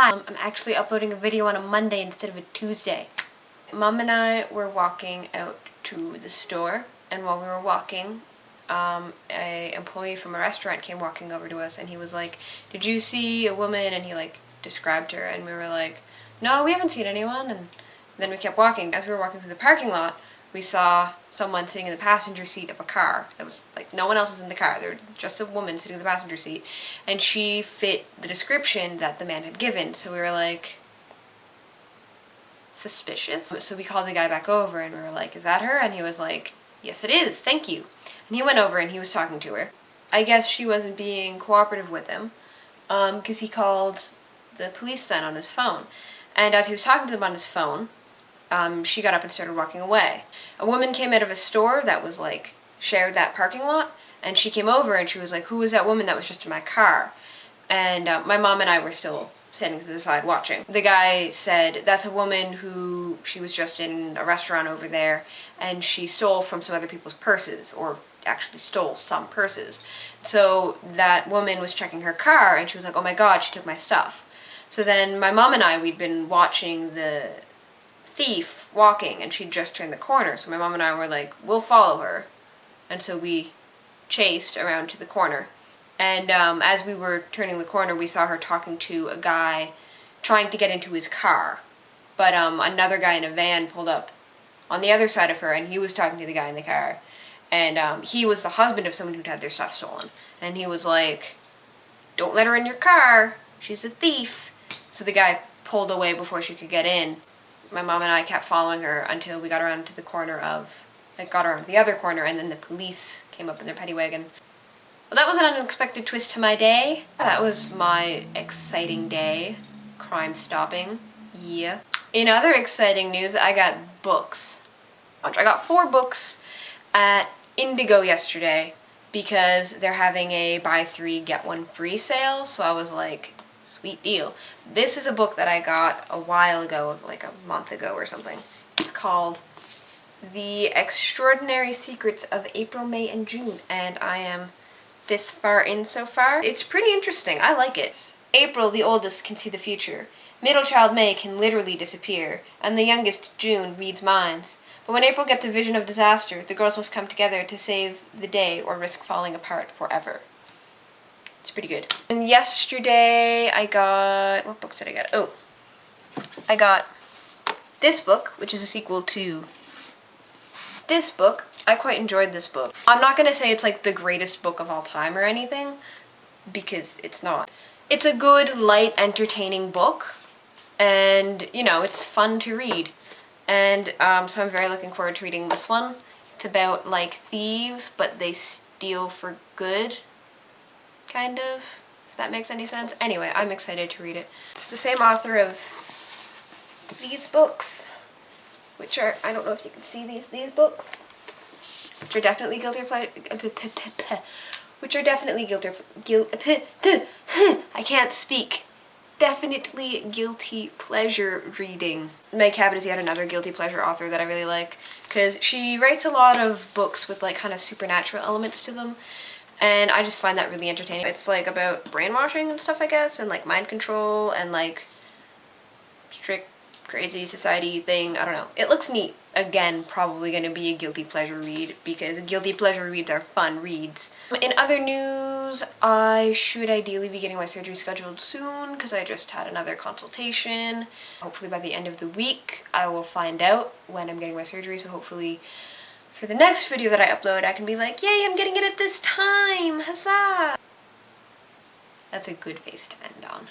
Hi, I'm actually uploading a video on a Monday instead of a Tuesday. Mom and I were walking out to the store, and while we were walking, a employee from a restaurant came walking over to us, and he was like, "Did you see a woman?" And he like described her, and we were like, "No, we haven't seen anyone." And then we kept walking. As we were walking through the parking lot, we saw someone sitting in the passenger seat of a car. That was like, no one else was in the car. There was just a woman sitting in the passenger seat, and she fit the description that the man had given. So we were like, suspicious. So we called the guy back over, and we were like, "Is that her?" And he was like, "Yes, it is. Thank you." And he went over and he was talking to her. I guess she wasn't being cooperative with him, because he called the police then on his phone. And as he was talking to them on his phone, she got up and started walking away. A woman came out of a store that was like, shared that parking lot, and she came over and she was like, "Who was that woman that was just in my car?" And my mom and I were still standing to the side watching. The guy said, "That's a woman who, she was just in a restaurant over there, and she stole from some other people's purses," or actually stole some purses. So that woman was checking her car, and she was like, "Oh my god, she took my stuff." So then my mom and I, we'd been watching the thief walking, and she'd just turned the corner. So my mom and I were like, "We'll follow her." And so we chased around to the corner. And as we were turning the corner, we saw her talking to a guy trying to get into his car. But another guy in a van pulled up on the other side of her, and he was talking to the guy in the car. And he was the husband of someone who'd had their stuff stolen. And he was like, "Don't let her in your car. She's a thief." So the guy pulled away before she could get in. My mom and I kept following her until we got around to the corner of, like, got around the other corner, and then the police came up in their paddy wagon. Well, that was an unexpected twist to my day. That was my exciting day. Crime stopping. Yeah. In other exciting news, I got books. I got 4 books at Indigo yesterday because they're having a buy 3 get 1 free sale, so I was like, sweet deal. This is a book that I got a while ago, like a month ago or something. It's called The Extraordinary Secrets of April, May, and June, and I am this far in so far. It's pretty interesting. I like it. April, the oldest, can see the future. Middle child May can literally disappear, and the youngest, June, reads minds. But when April gets a vision of disaster, the girls must come together to save the day or risk falling apart forever. It's pretty good. And yesterday I got, what books did I get? Oh, I got this book, which is a sequel to this book. I quite enjoyed this book. I'm not gonna say it's like the greatest book of all time or anything, because it's not. It's a good, light, entertaining book, and you know, it's fun to read. And so I'm very looking forward to reading this one. It's about like thieves, but they steal for good, kind of, if that makes any sense. Anyway, I'm excited to read it. It's the same author of these books, which are, I don't know if you can see these books, which are definitely guilty pleasure, which are definitely I can't speak. Definitely guilty pleasure reading. Meg Cabot is yet another guilty pleasure author that I really like, because she writes a lot of books with like kind of supernatural elements to them, and I just find that really entertaining. It's like about brainwashing and stuff, I guess, and like mind control and like strict crazy society thing. I don't know. It looks neat. Again, probably going to be a guilty pleasure read, because guilty pleasure reads are fun reads. In other news, I should ideally be getting my surgery scheduled soon, because I just had another consultation. Hopefully by the end of the week I will find out when I'm getting my surgery, so hopefully for the next video that I upload I can be like, "Yay, I'm getting it at this time! Huzzah!" That's a good face to end on.